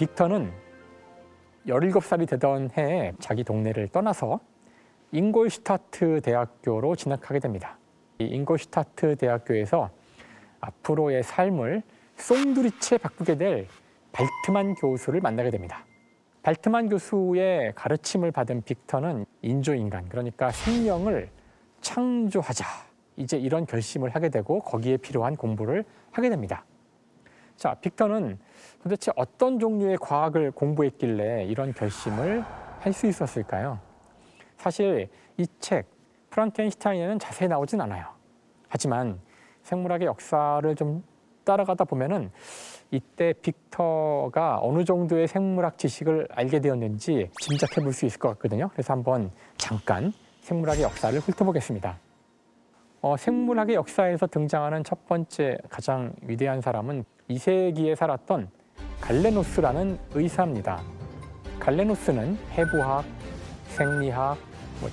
빅터는 17살이 되던 해에 자기 동네를 떠나서 잉골슈타트 대학교로 진학하게 됩니다. 이 잉골슈타트 대학교에서 앞으로의 삶을 송두리째 바꾸게 될 발트만 교수를 만나게 됩니다. 발트만 교수의 가르침을 받은 빅터는 인조인간, 그러니까 생명을 창조하자, 이제 이런 결심을 하게 되고 거기에 필요한 공부를 하게 됩니다. 자, 빅터는 도대체 어떤 종류의 과학을 공부했길래 이런 결심을 할 수 있었을까요? 사실 이 책 프랑켄슈타인에는 자세히 나오진 않아요. 하지만 생물학의 역사를 좀 따라가다 보면은 이때 빅터가 어느 정도의 생물학 지식을 알게 되었는지 짐작해 볼 수 있을 것 같거든요. 그래서 한번 잠깐 생물학의 역사를 훑어보겠습니다. 생물학의 역사에서 등장하는 첫 번째 가장 위대한 사람은 2세기에 살았던 갈레노스라는 의사입니다. 갈레노스는 해부학, 생리학,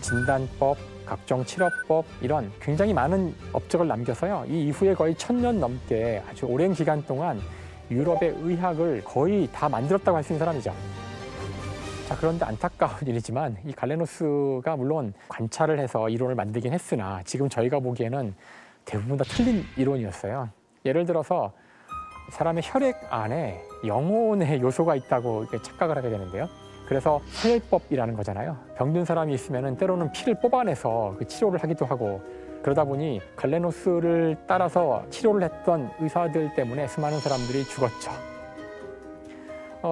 진단법, 각종 치료법 이런 굉장히 많은 업적을 남겨서요. 이 이후에 거의 1000년 넘게 아주 오랜 기간 동안 유럽의 의학을 거의 다 만들었다고 할 수 있는 사람이죠. 자, 그런데 안타까운 일이지만 이 갈레노스가 물론 관찰을 해서 이론을 만들긴 했으나 지금 저희가 보기에는 대부분 다 틀린 이론이었어요. 예를 들어서 사람의 혈액 안에 영혼의 요소가 있다고 착각을 하게 되는데요. 그래서 혈법이라는 거잖아요. 병든 사람이 있으면 때로는 피를 뽑아내서 그 치료를 하기도 하고, 그러다 보니 갈레노스를 따라서 치료를 했던 의사들 때문에 수많은 사람들이 죽었죠.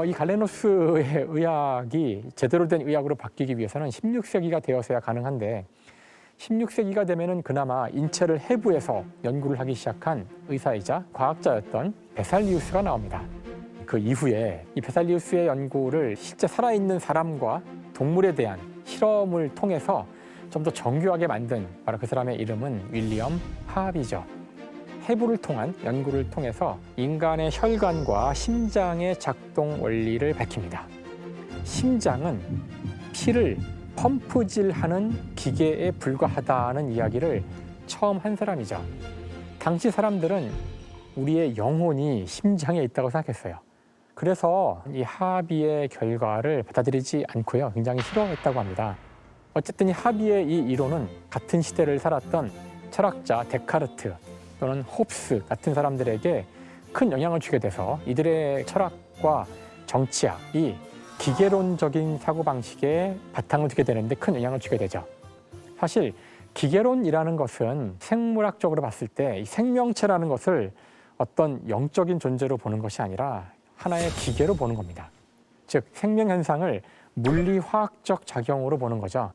이 갈레노스의 의학이 제대로 된 의학으로 바뀌기 위해서는 16세기가 되어서야 가능한데 16세기가 되면은 그나마 인체를 해부해서 연구를 하기 시작한 의사이자 과학자였던 베살리우스가 나옵니다. 그 이후에 이 베살리우스의 연구를 실제 살아있는 사람과 동물에 대한 실험을 통해서 좀 더 정교하게 만든 바로 그 사람의 이름은 윌리엄 하압이죠. 해부를 통한 연구를 통해서 인간의 혈관과 심장의 작동 원리를 밝힙니다. 심장은 피를 펌프질하는 기계에 불과하다는 이야기를 처음 한 사람이죠. 당시 사람들은 우리의 영혼이 심장에 있다고 생각했어요. 그래서 이 하비의 결과를 받아들이지 않고요. 굉장히 싫어했다고 합니다. 어쨌든 이 하비의 이 이론은 같은 시대를 살았던 철학자 데카르트 또는 홉스 같은 사람들에게 큰 영향을 주게 돼서 이들의 철학과 정치학이 기계론적인 사고방식에 바탕을 두게 되는데 큰 영향을 주게 되죠. 사실 기계론이라는 것은 생물학적으로 봤을 때 이 생명체라는 것을 어떤 영적인 존재로 보는 것이 아니라 하나의 기계로 보는 겁니다. 즉 생명현상을 물리화학적 작용으로 보는 거죠.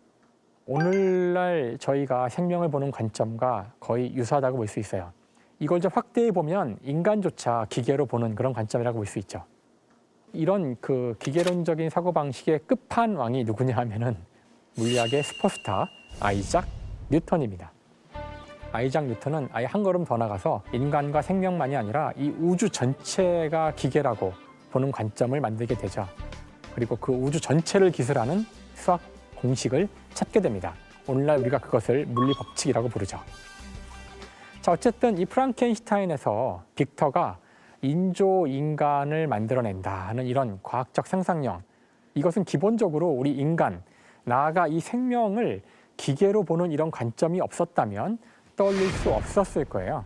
오늘날 저희가 생명을 보는 관점과 거의 유사하다고 볼 수 있어요. 이걸 좀 확대해 보면 인간조차 기계로 보는 그런 관점이라고 볼 수 있죠. 이런 그 기계론적인 사고방식의 끝판왕이 누구냐 하면은 물리학의 슈퍼스타 아이작 뉴턴입니다. 아이작 뉴턴은 아예 한 걸음 더 나가서 인간과 생명만이 아니라 이 우주 전체가 기계라고 보는 관점을 만들게 되죠. 그리고 그 우주 전체를 기술하는 수학 공식을 찾게 됩니다. 오늘날 우리가 그것을 물리법칙이라고 부르죠. 자, 어쨌든 이 프랑켄슈타인에서 빅터가 인조인간을 만들어낸다 하는 이런 과학적 상상력, 이것은 기본적으로 우리 인간, 나아가 이 생명을 기계로 보는 이런 관점이 없었다면 떠올릴 수 없었을 거예요.